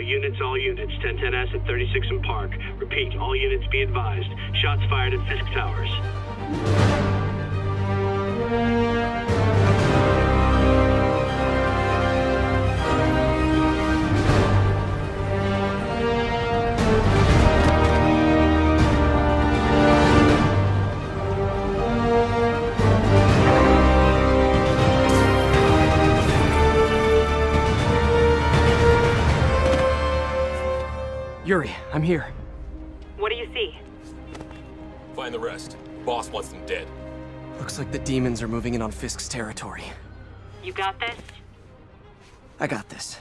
units, 1010S at 36 and Park. Repeat, all units be advised. Shots fired at Fisk Towers. Yuri, I'm here. What do you see? Find the rest. Boss wants them dead. Looks like the demons are moving in on Fisk's territory. You got this? I got this.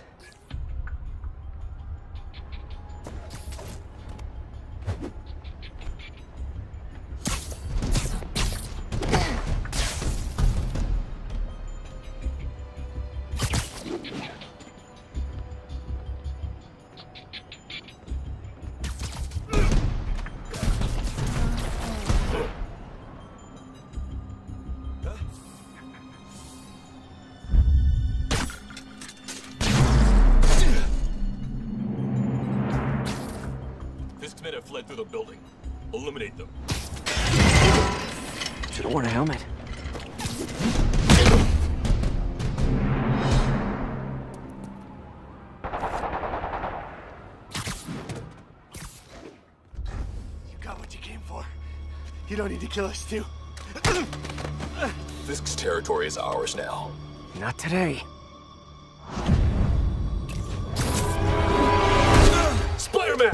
Men have fled through the building. Eliminate them. Should've worn a helmet. You got what you came for. You don't need to kill us too. Fisk's territory is ours now. Not today. Spider-Man!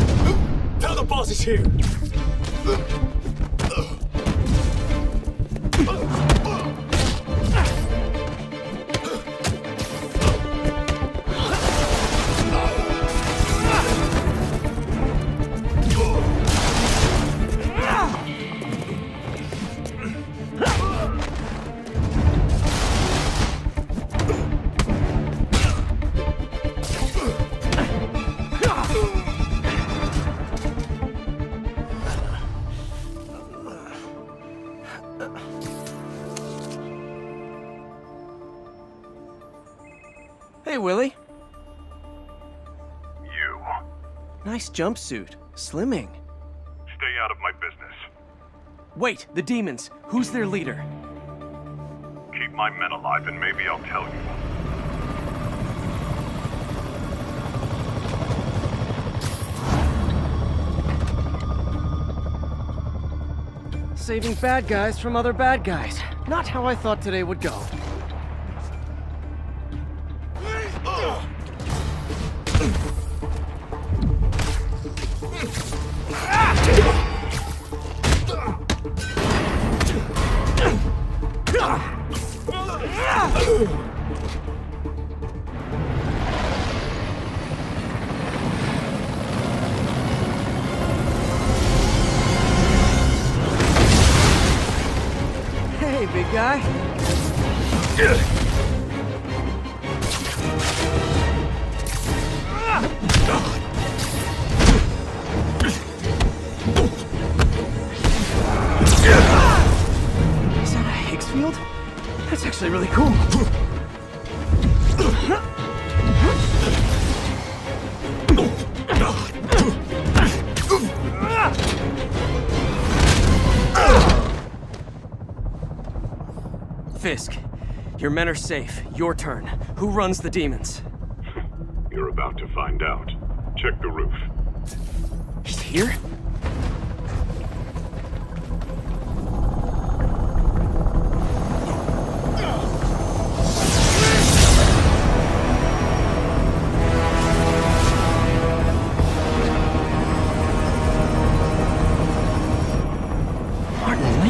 Tell the boss is here! Hey, Willie. You. Nice jumpsuit. Slimming. Stay out of my business. Wait, the demons. Who's their leader? Keep my men alive and maybe I'll tell you. Saving bad guys from other bad guys. Not how I thought today would go. Hey, big guy. Is that a Higgs field? That's actually really cool. Fisk, your men are safe. Your turn. Who runs the demons? You're about to find out. Check the roof. He's here? Martin Lee.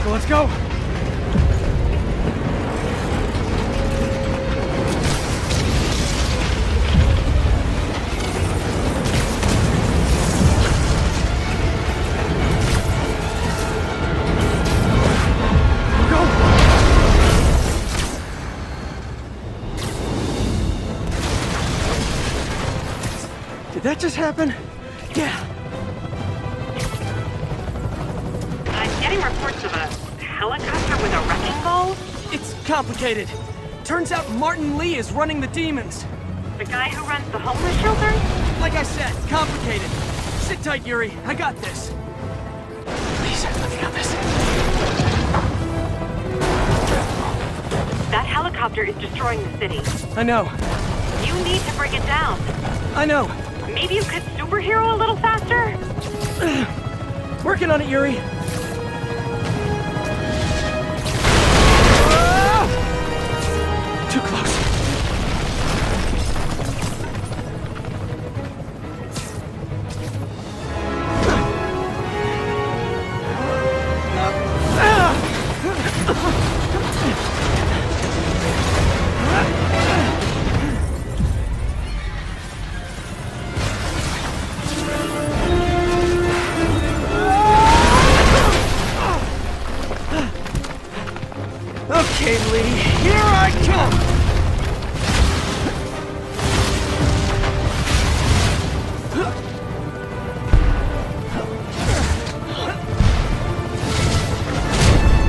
Well, let's go. Did that just happen? Yeah. I'm getting reports of a helicopter with a wrecking ball. It's complicated. Turns out Martin Lee is running the demons. The guy who runs the homeless shelter? Like I said, complicated. Sit tight, Yuri. I got this. Please, let me got this. That helicopter is destroying the city. I know. You need to bring it down. I know. Maybe you could superhero a little faster? Working on it, Yuri. Too close. Okay, Lee, here I come!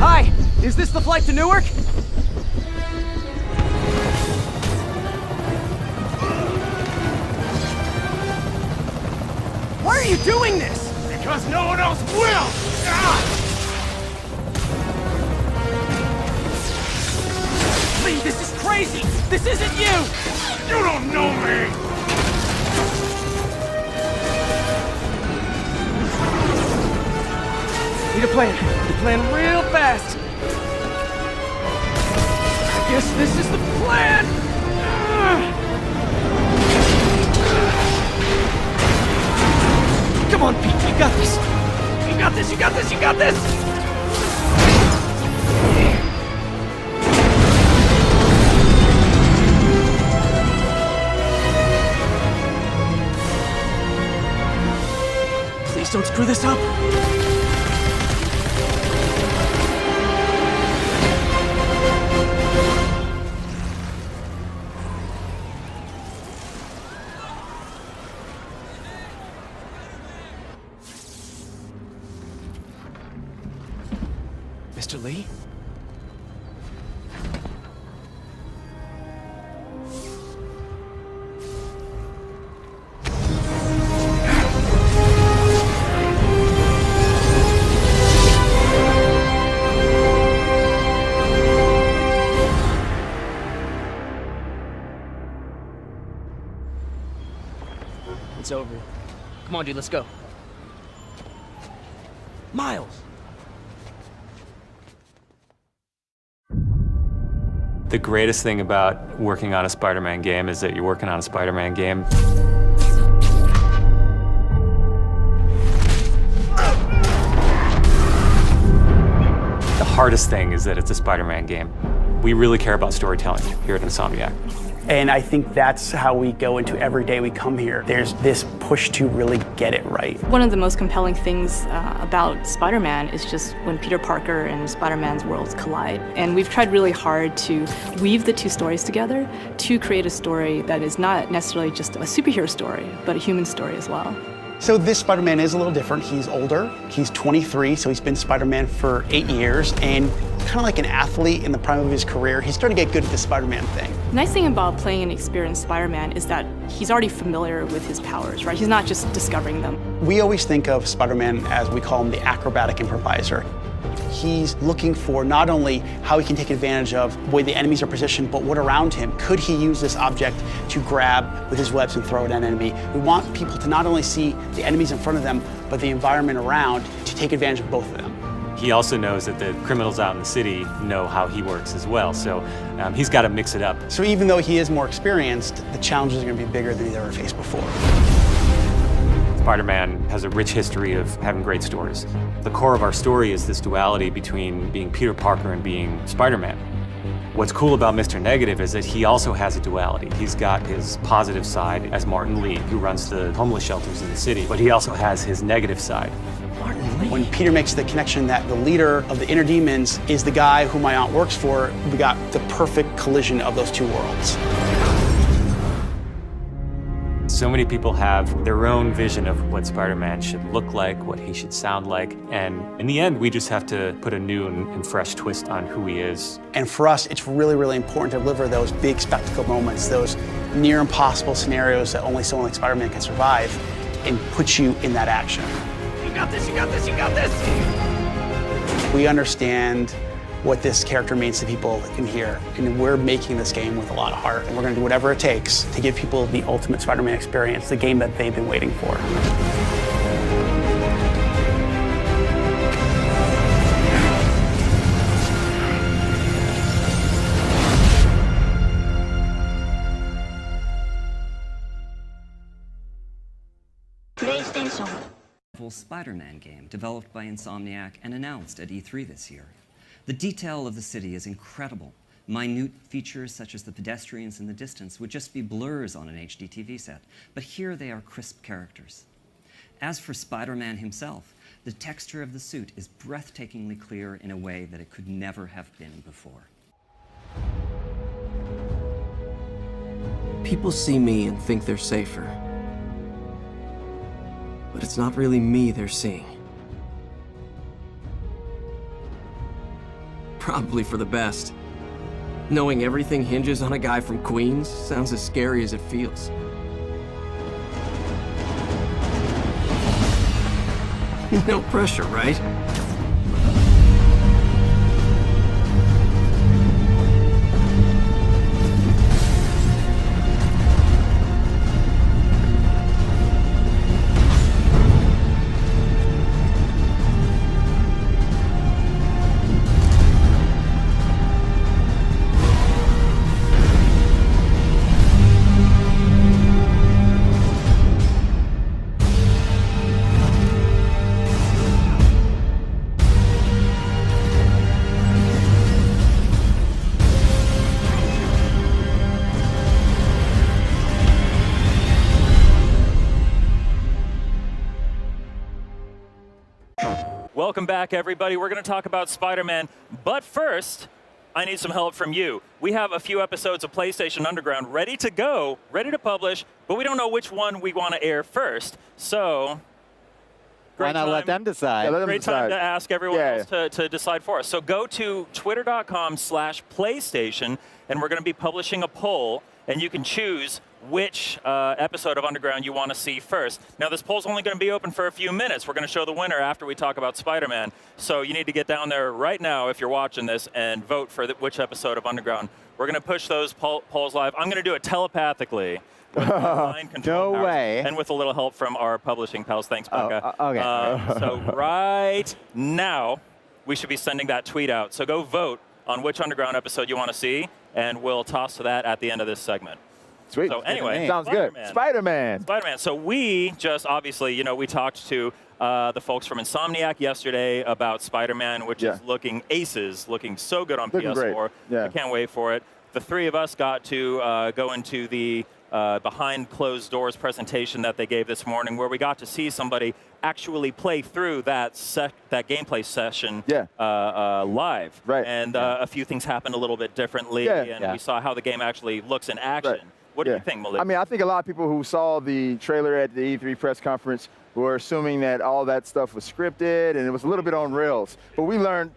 Hi, is this the flight to Newark? Why are you doing this? Because no one else will! Lee, this is crazy! This isn't you! You don't know me! Need a plan. Need a plan real fast. I guess this is the plan! Come on, Pete, you got this! You got this, you got this, you got this! Please don't screw this up. Mr. Lee? It's over. Come on, dude, let's go. Miles! The greatest thing about working on a Spider-Man game is that you're working on a Spider-Man game. The hardest thing is that it's a Spider-Man game. We really care about storytelling here at Insomniac. And I think that's how we go into every day we come here. There's this push to really get it right. One of the most compelling things about Spider-Man is just when Peter Parker and Spider-Man's worlds collide. And we've tried really hard to weave the two stories together to create a story that is not necessarily just a superhero story, but a human story as well. So this Spider-Man is a little different. He's older, he's 23, so he's been Spider-Man for 8 years, and kind of like an athlete in the prime of his career, he's starting to get good at the Spider-Man thing. The nice thing about playing an experienced Spider-Man is that he's already familiar with his powers, right? He's not just discovering them. We always think of Spider-Man as, we call him, the acrobatic improviser. He's looking for not only how he can take advantage of the way the enemies are positioned, but what around him. Could he use this object to grab with his webs and throw at an enemy? We want people to not only see the enemies in front of them, but the environment around to take advantage of both of them. He also knows that the criminals out in the city know how he works as well, so he's got to mix it up. So even though he is more experienced, the challenges are going to be bigger than he's ever faced before. Spider-Man has a rich history of having great stories. The core of our story is this duality between being Peter Parker and being Spider-Man. What's cool about Mr. Negative is that he also has a duality. He's got his positive side as Martin Lee, who runs the homeless shelters in the city, but he also has his negative side. When Peter makes the connection that the leader of the inner demons is the guy who my aunt works for, we got the perfect collision of those two worlds. So many people have their own vision of what Spider-Man should look like, what he should sound like, and in the end, we just have to put a new and fresh twist on who he is. And for us, it's really, really important to deliver those big spectacle moments, those near impossible scenarios that only someone like Spider-Man can survive, and put you in that action. You got this, you got this, you got this! We understand what this character means to people in here, and we're making this game with a lot of heart, and we're going to do whatever it takes to give people the ultimate Spider-Man experience, the game that they've been waiting for. PlayStation. Spider-Man game developed by Insomniac and announced at E3 this year. The detail of the city is incredible. Minute features such as the pedestrians in the distance would just be blurs on an HD TV set, but here they are crisp characters. As for Spider-Man himself, the texture of the suit is breathtakingly clear in a way that it could never have been before. People see me and think they're safer. But it's not really me they're seeing. Probably for the best. Knowing everything hinges on a guy from Queens sounds as scary as it feels. No pressure, right? Welcome back, everybody. We're going to talk about Spider-Man, but first, I need some help from you. We have a few episodes of PlayStation Underground ready to go, ready to publish, but we don't know which one we want to air first. So, why not let them decide? Yeah, let them great decide. Time to ask everyone else to decide for us. So go to twitter.com/PlayStation, and we're going to be publishing a poll, and you can choose which episode of Underground you want to see first. Now, this poll's only going to be open for a few minutes. We're going to show the winner after we talk about Spider-Man. So you need to get down there right now if you're watching this and vote for which episode of Underground. We're going to push those polls live. I'm going to do it telepathically. No way. And with a little help from our publishing pals. Thanks, Becca. Okay. So right now, we should be sending that tweet out. So go vote on which Underground episode you want to see, and we'll toss to that at the end of this segment. Sweet. So anyway, sounds good. Spider-Man. Spider-Man. So we just obviously, you know, we talked to the folks from Insomniac yesterday about Spider-Man, which is looking aces, looking so good on PS4. Yeah. I can't wait for it. The three of us got to go into the behind closed doors presentation that they gave this morning, where we got to see somebody actually play through that gameplay session live. Right. And a few things happened a little bit differently, and we saw how the game actually looks in action. Right. What do you think, Malik? I mean, I think a lot of people who saw the trailer at the E3 press conference were assuming that all that stuff was scripted and it was a little bit on rails. But we learned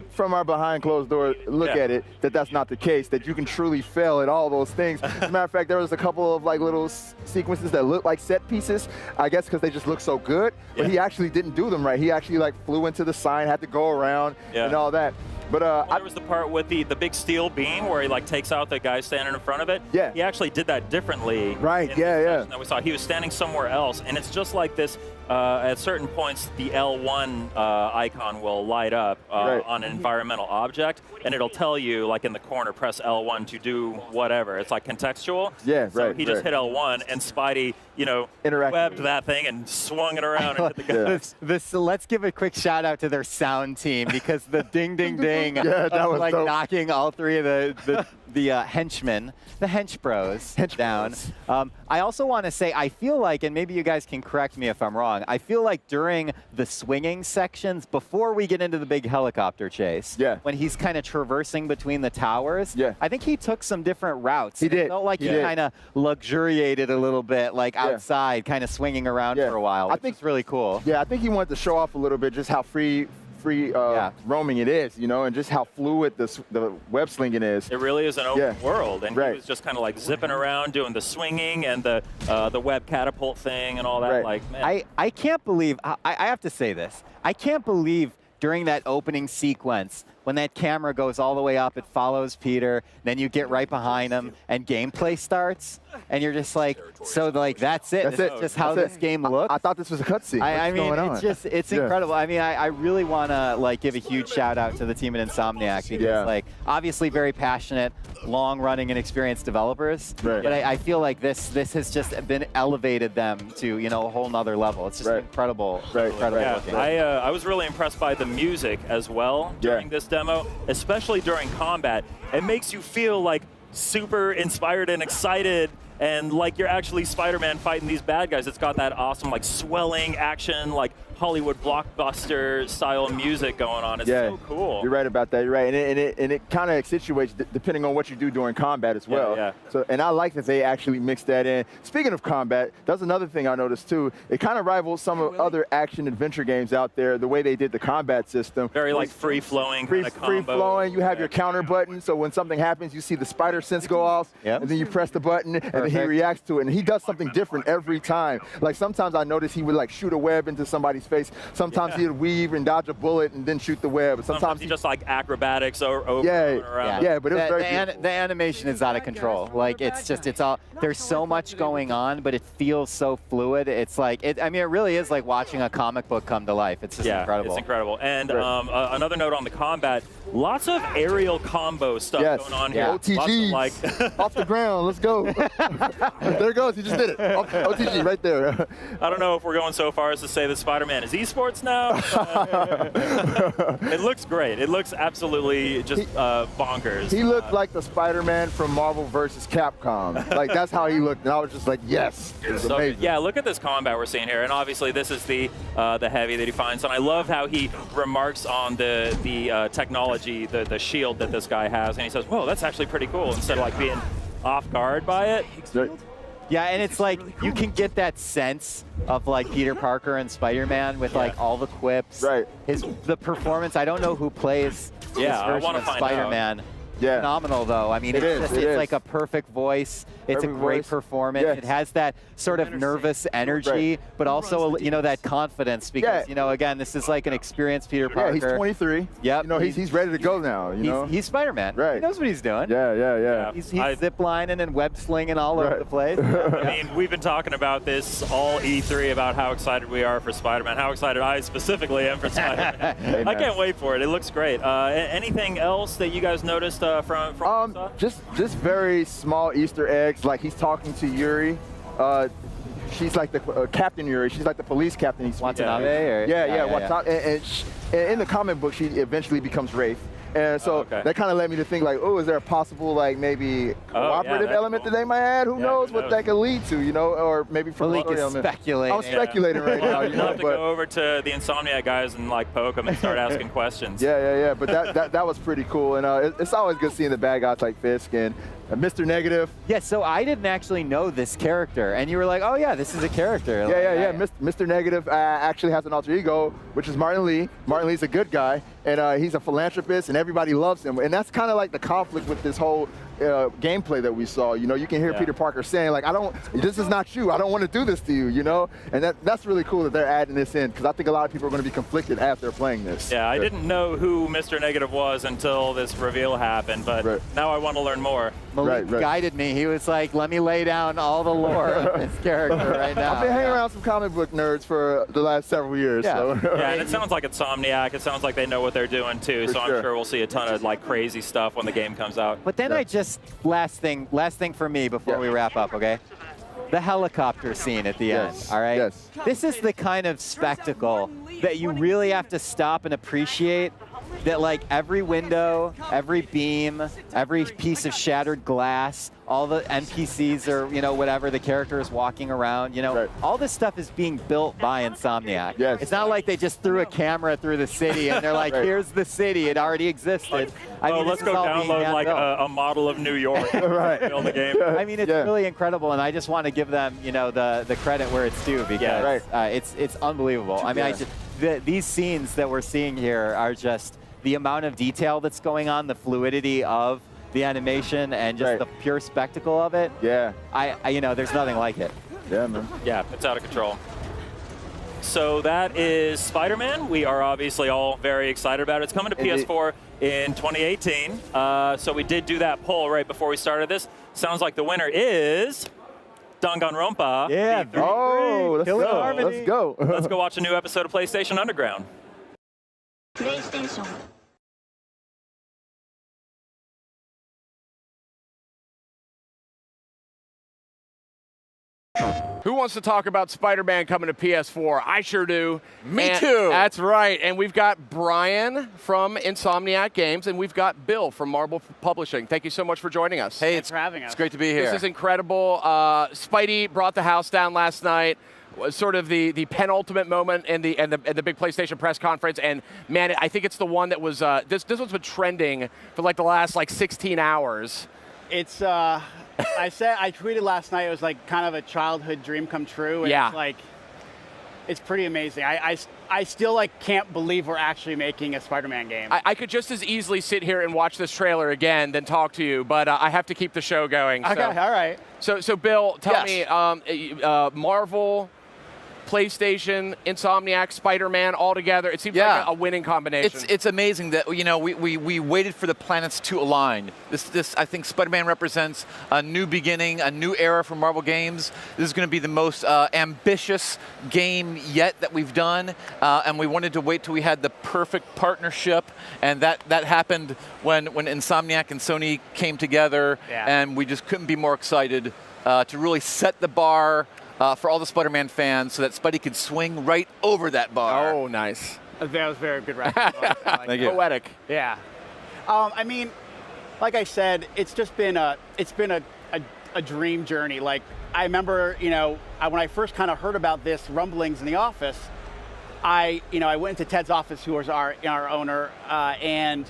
from our behind closed door look at it that that's not the case, that you can truly fail at all those things. As a matter of fact, there was a couple of like little sequences that looked like set pieces, I guess because they just look so good, but he actually didn't do them right. He actually like flew into the sign, had to go around and all that. But there was the part with the big steel beam where he like takes out the guy standing in front of it. Yeah. He actually did that differently. Right. That we saw. He was standing somewhere else, and it's just like this at certain points, the L1 icon will light up on an environmental object, and it'll tell you, like in the corner, press L1 to do whatever. It's like contextual. Yeah, so right. he just hit L1, and Spidey, you know, webbed that thing and swung it around and hit the guy. Let's give a quick shout out to their sound team, because the ding ding ding that of was like dope. knocking all three of the henchmen, the hench bros down. I also want to say, I feel like, and maybe you guys can correct me if I'm wrong, I feel like during the swinging sections, before we get into the big helicopter chase, when he's kind of traversing between the towers, I think he took some different routes. He did. It felt like he kind of luxuriated a little bit, like outside, kind of swinging around for a while, which is really cool. Yeah, I think he wanted to show off a little bit just how free roaming it is, you know, and just how fluid the web slinging is. It really is an open world, and he was just kind of like zipping around, doing the swinging and the web catapult thing and all that. Like, man. I can't believe, I have to say this, I can't believe during that opening sequence, when that camera goes all the way up, it follows Peter, then you get right behind him, and gameplay starts, and you're just like, so like that's it. This is just how this game looks. I thought this was a cutscene. I mean, it's incredible. I mean, I really want to like give a huge shout out to the team at Insomniac, because like obviously very passionate, long-running and experienced developers. But I feel like this has just been elevated them to, you know, a whole nother level. It's just incredible. Incredible looking. I was really impressed by the music as well during this demo, especially during combat. It makes you feel like super inspired and excited, and like you're actually Spider-Man fighting these bad guys. It's got that awesome like swelling action, like Hollywood blockbuster style music going on. It's so cool. You're right about that. You're right, and it kind of accentuates depending on what you do during combat as well. So, and I like that they actually mixed that in. Speaking of combat, that's another thing I noticed too. It kind of rivals some of other action adventure games out there. The way they did the combat system, very like free flowing, free flowing. You have your counter button, so when something happens, you see the spider sense go off, and then you press the button, and then he reacts to it, and he does something different every time. Like sometimes I noticed he would like shoot a web into somebody's face. Sometimes he'd weave and dodge a bullet and then shoot the web. Sometimes he just like acrobatics over around. But it was very beautiful. The animation is out of control. Like it's all, there's so much going on, but it feels so fluid. It's like, I mean, it really is like watching a comic book come to life. It's just incredible. It's incredible. And another note on the combat, lots of aerial combo stuff going on here. OTGs, like off the ground, let's go. There it goes, he just did it. OTG right there. I don't know if we're going so far as to say that Spider-Man is esports now. It looks great. It looks absolutely just bonkers. He looked like the Spider-Man from Marvel vs. Capcom. Like that's how he looked, and I was just like, yes, it's amazing. Yeah, look at this combat we're seeing here, and obviously this is the heavy that he finds, and I love how he remarks on the technology, the shield that this guy has, and he says, "Whoa, that's actually pretty cool," instead of like being off guard by it. Yeah, and it's like you can get that sense of like Peter Parker and Spider-Man with like all the quips. The performance. I don't know who plays this version of Spider-Man. Phenomenal though. I mean, it's like a perfect voice. It's a great performance. It has that sort of nervous energy, but also you know that confidence because you know again this is like an experienced Peter Parker. Yeah, he's 23. Yep. You know he's ready to go now. You know he's Spider-Man. He knows what he's doing. Yeah. He's zip-lining and web-slinging all over the place. I mean, we've been talking about this all E3 about how excited we are for Spider-Man. How excited I specifically am for Spider-Man. I can't wait for it. It looks great. Anything else that you guys noticed from just very small Easter eggs. Like he's talking to Yuri. She's like the Captain Yuri. She's like the police captain. He's Watanabe? And in the comic book, she eventually becomes Wraith. And so that kind of led me to think like, oh, is there a possible like maybe cooperative element that they might add? Who knows what that could lead to, you know, or maybe from Malik is speculating. I'm speculating right now. You You'll know, have to go over to the Insomniac guys and like poke them and start asking questions. Yeah. But that was pretty cool, and it's always good seeing the bad guys like Fisk and Mr. Negative. Yeah, so I didn't actually know this character, and you were like, oh yeah, this is a character. Yeah. Mr. Negative actually has an alter ego, which is Martin Lee. Martin Lee's a good guy, and he's a philanthropist, and everybody loves him. And that's kind of like the conflict with this whole gameplay that we saw. You know, you can hear Peter Parker saying like, this is not you. I don't want to do this to you, you know? And that's really cool that they're adding this in, because I think a lot of people are going to be conflicted as they're playing this. Yeah, I didn't know who Mr. Negative was until this reveal happened, but now I want to learn more. Malik guided me. He was like, let me lay down all the lore of this character right now. I've been hanging around some comic book nerds for the last several years. Yeah. So. Yeah, and it sounds like Insomniac. It sounds like they know what they're doing too. So I'm sure we'll see a ton of like crazy stuff when the game comes out. But then last thing for me before we wrap up, okay? The helicopter scene at the end, all right? Yes. This is the kind of spectacle that you really have to stop and appreciate, that like every window, every beam, every piece of shattered glass, all the NPCs or, you know, whatever, the character is walking around, you know, all this stuff is being built by Insomniac. Yes. It's not like they just threw a camera through the city and they're like, here's the city, it already existed. I mean, let's go download like a model of New York and build the game. I mean, it's really incredible, and I just want to give them, you know, the credit where it's due, because it's unbelievable. I mean, these scenes that we're seeing here are just the amount of detail that's going on, the fluidity of the animation, and just the pure spectacle of it. Yeah. You know, there's nothing like it. Yeah, man. Yeah, it's out of control. So that is Spider-Man. We are obviously all very excited about it. It's coming to PS4 in 2018. So we did do that poll right before we started this. Sounds like the winner is Danganronpa. Yeah. Oh, let's go. Let's go. Let's go watch a new episode of PlayStation Underground. PlayStation. Who wants to talk about Spider-Man coming to PS4? I sure do. Me too. That's right. And we've got Brian from Insomniac Games, and we've got Bill from Marvel Publishing. Thank you so much for joining us. Hey, Thanks for having us. It's great to be here. This is incredible. Spidey brought the house down last night. Was sort of the penultimate moment in the big PlayStation press conference, and man, I think it's the one that was this one's been trending for like the last 16 hours. It's I tweeted last night, it was like kind of a childhood dream come true. And it's like, it's pretty amazing. I still can't believe we're actually making a Spider-Man game. I could just as easily sit here and watch this trailer again than talk to you, but I have to keep the show going. Okay, all right. So Bill, tell me, Marvel, PlayStation, Insomniac, Spider-Man, all together. It seems like a winning combination. It's amazing that we waited for the planets to align. This I think Spider-Man represents a new beginning, a new era for Marvel games. This is going to be the most ambitious game yet that we've done, and we wanted to wait till we had the perfect partnership, and that happened when Insomniac and Sony came together, and we just couldn't be more excited to really set the bar for all the Spider-Man fans, so that Spidey could swing right over that bar. Oh, nice. That was very good writing. Thank you. Poetic. Yeah. I mean, like I said, it's been a dream journey. Like, I remember, when I first kind of heard about this rumblings in the office, I went into Ted's office, who was our owner, and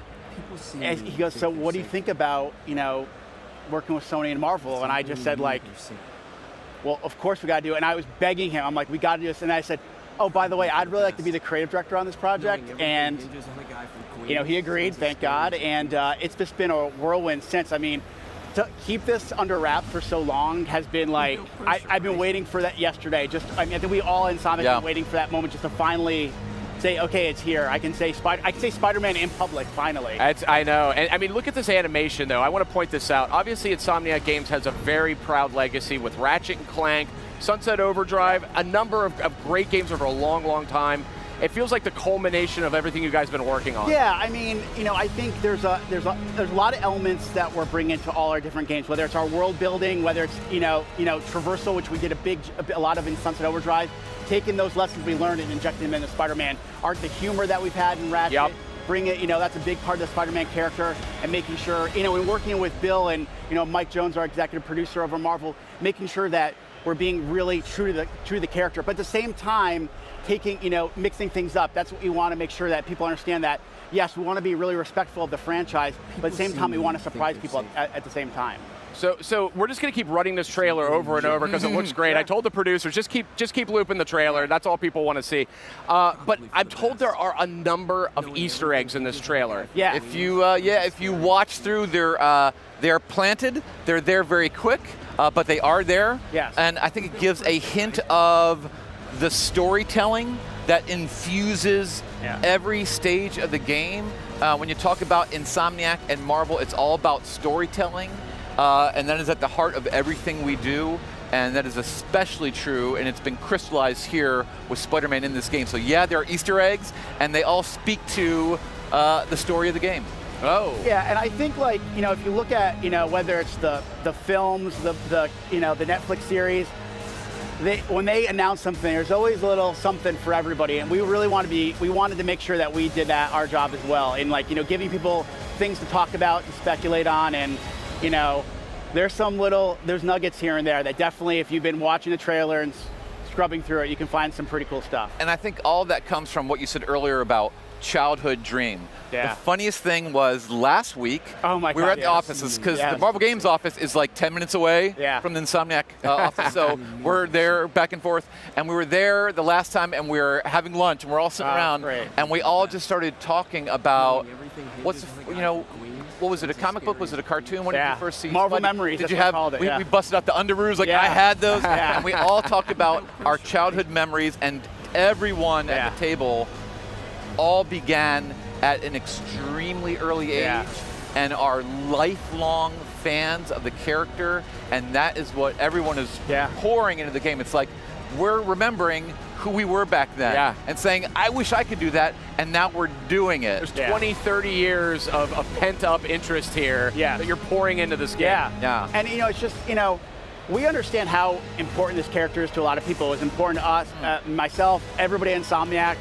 he goes, "So what do you think about, working with Sony and Marvel?" And I just said, well, of course we got to do it. And I was begging him. I'm like, we got to do this. And I said, oh, by the way, I'd really like to be the creative director on this project. And, he agreed, thank God. And it's just been a whirlwind since. I mean, to keep this under wraps for so long has been like, I've been waiting for that yesterday. I think we all in Insomniac have been waiting for that moment just to finally say, okay, it's here. I can say Spider-Man in public, finally. I know. And I mean, look at this animation, though. I want to point this out. Obviously, Insomniac Games has a very proud legacy with Ratchet & Clank, Sunset Overdrive, a number of great games over a long, long time. It feels like the culmination of everything you guys have been working on. Yeah, I mean, I think there's a lot of elements that we're bringing to all our different games, whether it's our world building, whether it's, traversal, which we did a lot of in Sunset Overdrive, taking those lessons we learned and injecting them into Spider-Man. The humor that we've had in Ratchet, bring it, that's a big part of the Spider-Man character, and making sure, and working with Bill and, Mike Jones, our executive producer over Marvel, making sure that we're being really true to the character, but at the same time, mixing things up. That's what we want to make sure that people understand that, yes, we want to be really respectful of the franchise, but at the same time, we want to surprise people at the same time. So we're just going to keep running this trailer over and over because it looks great. I told the producers, just keep looping the trailer. That's all people want to see. But I'm told there are a number of Easter eggs in this trailer. Yeah. If you watch through, they're planted. They're there very quick, but they are there. Yes. And I think it gives a hint of the storytelling that infuses every stage of the game. When you talk about Insomniac and Marvel, it's all about storytelling. and that is at the heart of everything we do. And that is especially true, and it's been crystallized here with Spider-Man in this game. So yeah, there are Easter eggs, and they all speak to the story of the game. Oh. Yeah, and I think like, if you look at, whether it's the films, the Netflix series, when they announce something, there's always a little something for everybody, and we really wanted to make sure that we did our job as well, in like, giving people things to talk about and speculate on, and there's nuggets here and there that definitely, if you've been watching the trailer and scrubbing through it, you can find some pretty cool stuff. And I think all of that comes from what you said earlier about childhood dream. Yeah. The funniest thing was last week, we were at the offices, because the Marvel Games office is like 10 minutes away from the Insomniac office, so we're there back and forth, and we were there the last time, and we were having lunch, and we're all sitting around, and we all just started talking about what was it, a comic book? Was it a cartoon? When did you first see Marvel Spidey? Memories, Did you have, we busted out the underoos, like I had those, and we all talked about our childhood memories, and everyone at the table all began at an extremely early age and are lifelong fans of the character, and that is what everyone is pouring into the game. It's like we're remembering who we were back then and saying, I wish I could do that, and now we're doing it. There's 20, 30 years of pent-up interest here that you're pouring into this game. Yeah. And it's just, we understand how important this character is to a lot of people. It's important to us, myself, everybody at Insomniac.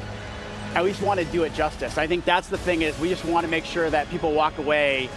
And we just want to do it justice. I think that's the thing, is we just want to make sure that people walk away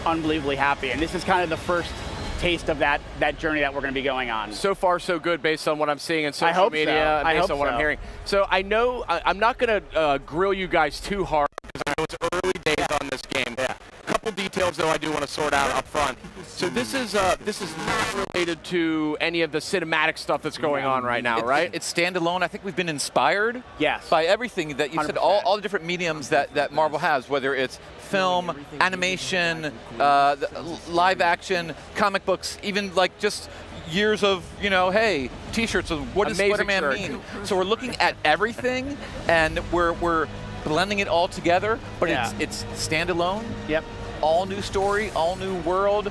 unbelievably happy. And this is kind of the first taste of that journey that we're going to be going on. So far, so good, based on what I'm seeing in social media, based on what I'm hearing. So I know I'm not going to grill you guys too hard, because I know it's early days on this game. A couple details, though, I do want to sort out up front. So this is not related to any of the cinematic stuff that's going on right now, right? It's standalone. I think we've been inspired by everything that you said, all the different mediums that Marvel has, whether it's film, animation, live action, comic books, even like just years of, hey, t-shirts of what does Spider-Man mean? So we're looking at everything, and we're blending it all together, but it's standalone. Yep. All new story, all new world.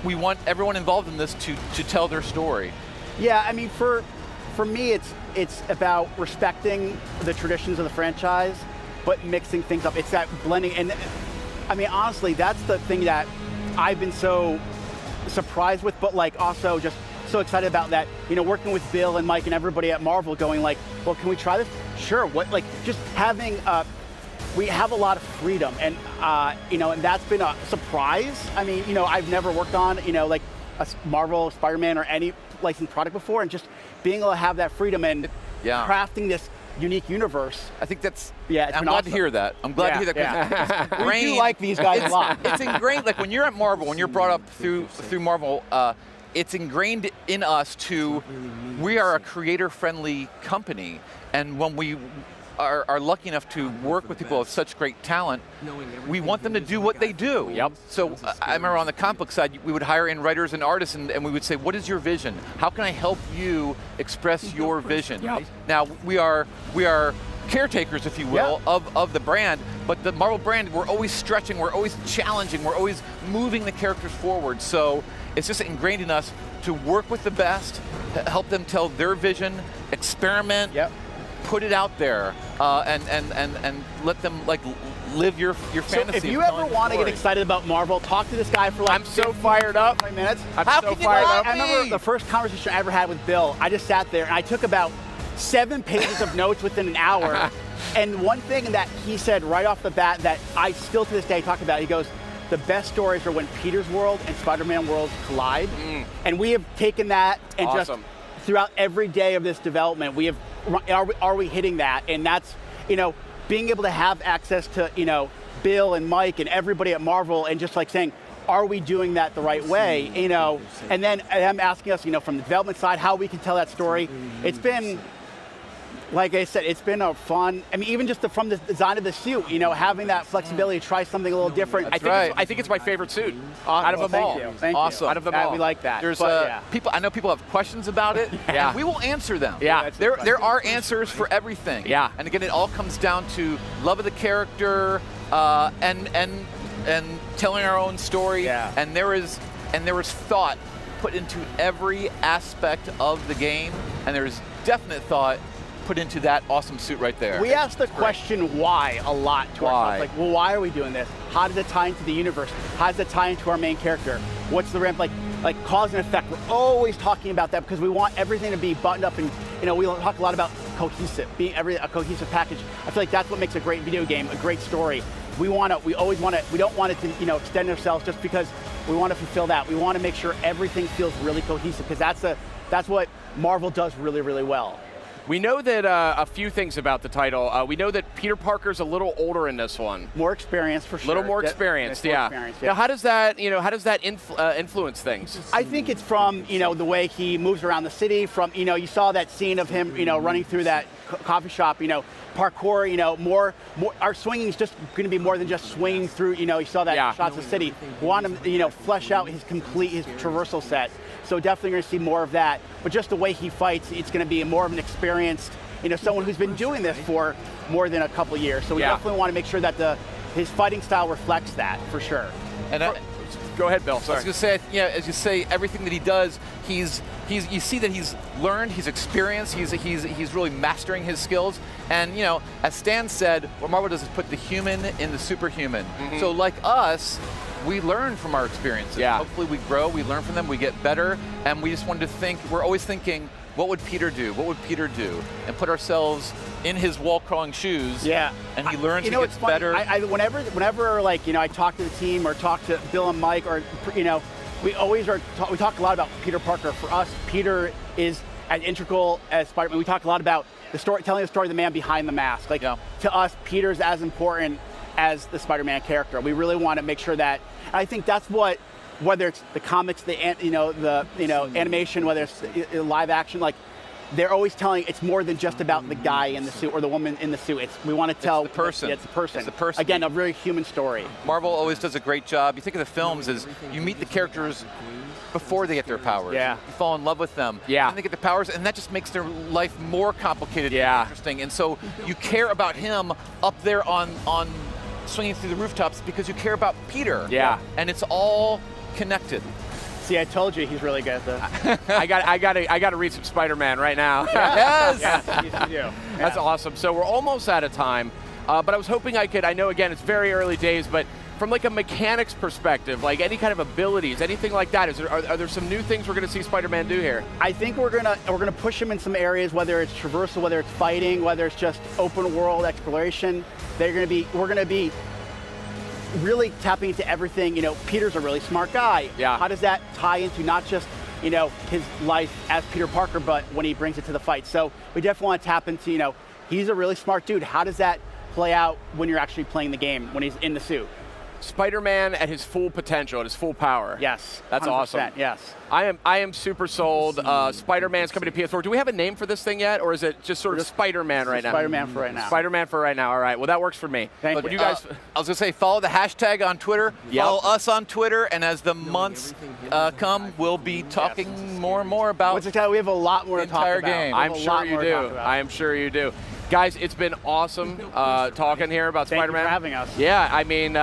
We want everyone involved in this to tell their story. Yeah, I mean, for me, it's about respecting the traditions of the franchise, but mixing things up. It's that blending, and I mean, honestly, that's the thing that I've been so surprised with, but like also just so excited about that, working with Bill and Mike and everybody at Marvel, going like, well, can we try this? Sure. What, like, just having we have a lot of freedom, and and that's been a surprise. I mean, I've never worked on like a Marvel, Spider-Man, or any licensed product before, and just being able to have that freedom and crafting this unique universe. I think that's I'm glad to hear that. I'm glad to hear that, because we do like these guys a lot. It's ingrained. Like when you're at Marvel, when you're brought up through Marvel, it's ingrained in us we are a creator-friendly company, and when we are lucky enough to work with people of such great talent, we want them to do what they do. Yep. So I remember on the comic book side, we would hire in writers and artists, and we would say, what is your vision? How can I help you express your vision? Yep. Now, we are caretakers, if you will, of the brand, but the Marvel brand, we're always stretching, we're always challenging, we're always moving the characters forward. So it's just ingrained in us to work with the best, help them tell their vision, experiment, put it out there, and let them like live your fantasy. So if you ever want to get excited about Marvel, talk to this guy for like I'm so fired up. 5 minutes. I'm so fired up. I remember the first conversation I ever had with Bill, I just sat there and I took about 7 pages of notes within an hour. And one thing that he said right off the bat that I still to this day talk about, he goes, the best stories are when Peter's world and Spider-Man worlds collide. And we have taken that and just throughout every day of this development, we have, are we hitting that? And that's, being able to have access to, Bill and Mike and everybody at Marvel, and just like saying, are we doing that the right way? And then them asking us, from the development side, how we can tell that story. It's been, like I said, it's been a fun, I mean, even just from the design of the suit, having that flexibility to try something a little different. I think it's my favorite suit out of them all. Thank you. Awesome. Out of them all. We like that. There's people. I know people have questions about it. And we will answer them. There are answers for everything. Yeah. And again, it all comes down to love of the character, and and telling our own story. Yeah. And there is thought put into every aspect of the game, and there is definite thought put into that awesome suit right there. We asked the question why a lot to ourselves. Like, well, why are we doing this? How does it tie into the universe? How does it tie into our main character? What's the ramp like cause and effect? We're always talking about that because we want everything to be buttoned up, and we talk a lot about cohesive, being a cohesive package. I feel like that's what makes a great video game, a great story. We always want it. We don't want it to extend ourselves just because we want to fulfill that. We want to make sure everything feels really cohesive because that's what Marvel does really, really well. We know that a few things about the title. We know that Peter Parker's a little older in this one. More experienced for sure. A little more experienced, yeah. Now, how does that, influence things? I think it's from, the way he moves around the city. From, you saw that scene of him, running through that coffee shop. Parkour. More. Our swinging is just going to be more than just swinging through. You saw that shots of the city. We want him, flesh out his traversal set. So definitely going to see more of that. But just the way he fights, it's going to be more of an experienced, someone who's been doing this for more than a couple of years. So we definitely want to make sure that his fighting style reflects that for sure. And go ahead, Bill. Sorry. I was going to say, as you say, everything that he does, you see that he's learned, he's experienced, he's really mastering his skills. And as Stan said, what Marvel does is put the human in the superhuman. Mm-hmm. So like us, we learn from our experiences. Yeah. Hopefully we grow, we learn from them, we get better, and we just wanted to think, we're always thinking, what would Peter do? What would Peter do? And put ourselves in his wall-crawling shoes. Yeah. And he learns, he gets better. Whenever I talk to the team or talk to Bill and Mike, or, we talk a lot about Peter Parker. For us, Peter is as integral as Spider-Man. We talk a lot about telling the story of the man behind the mask. To us, Peter's as important as the Spider-Man character. We really want to make sure that, and I think that's what, whether it's the comics, the animation, whether it's live action, they're always telling it's more than just about the guy in the suit or the woman in the suit. We want to tell the person. It's the person. It's the person. Again, a very human story. Marvel always does a great job. You think of the films as you meet the characters before they get their powers. Yeah. You fall in love with them. Yeah. And they get the powers, and that just makes their life more complicated and interesting. And so you care about him up there on swinging through the rooftops because you care about Peter. Yeah. And it's all connected. See, I told you he's really good at this. I got to read some Spider-Man right now. Yes. Yes, you do. Yeah. That's awesome. So we're almost out of time, but I was hoping I know, again, it's very early days, but from a mechanics perspective, any kind of abilities, anything like that, are there some new things we're going to see Spider-Man do here? I think we're gonna push him in some areas, whether it's traversal, whether it's fighting, whether it's just open world exploration. We're gonna be really tapping into everything. Peter's a really smart guy. Yeah. How does that tie into not just his life as Peter Parker, but when he brings it to the fight? So we definitely want to tap into he's a really smart dude. How does that play out when you're actually playing the game, when he's in the suit? Spider-Man at his full potential, at his full power. Yes. That's 100%, awesome. Yes. I am super sold. Spider-Man's coming to PS4. Do we have a name for this thing yet, or is it just sort of Spider-Man right now? Spider-Man for right now. Spider-Man for right now. All right. Well, that works for me. Thank you. you. Guys, I was going to say, follow the hashtag on Twitter. Yep. Follow us on Twitter, and as the months come, we'll be talking more and more about we have a lot more to talk about. Game. I'm sure you do. I am sure you do. Guys, it's been awesome talking here about Spider-Man. Thank you for having us. Yeah, I mean,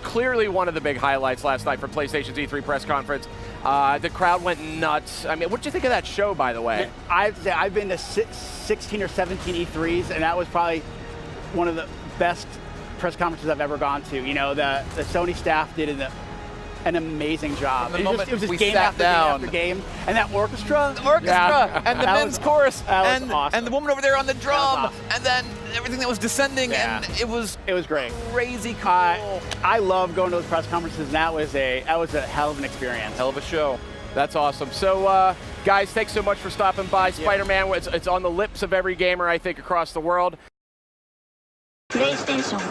clearly one of the big highlights last night from PlayStation's E3 press conference. The crowd went nuts. I mean, what did you think of that show, by the way? I've been to 16 or 17 E3s, and that was probably one of the best press conferences I've ever gone to. The Sony staff did an amazing job. It was just game after game after game. And that orchestra. The orchestra and the men's chorus and awesome. And the woman over there on the drum awesome. And then everything that was descending and it was great. Crazy cool. I love going to those press conferences, and that was a hell of an experience. Hell of a show. That's awesome. So guys, thanks so much for stopping by. Spider-Man, it's on the lips of every gamer, I think, across the world. PlayStation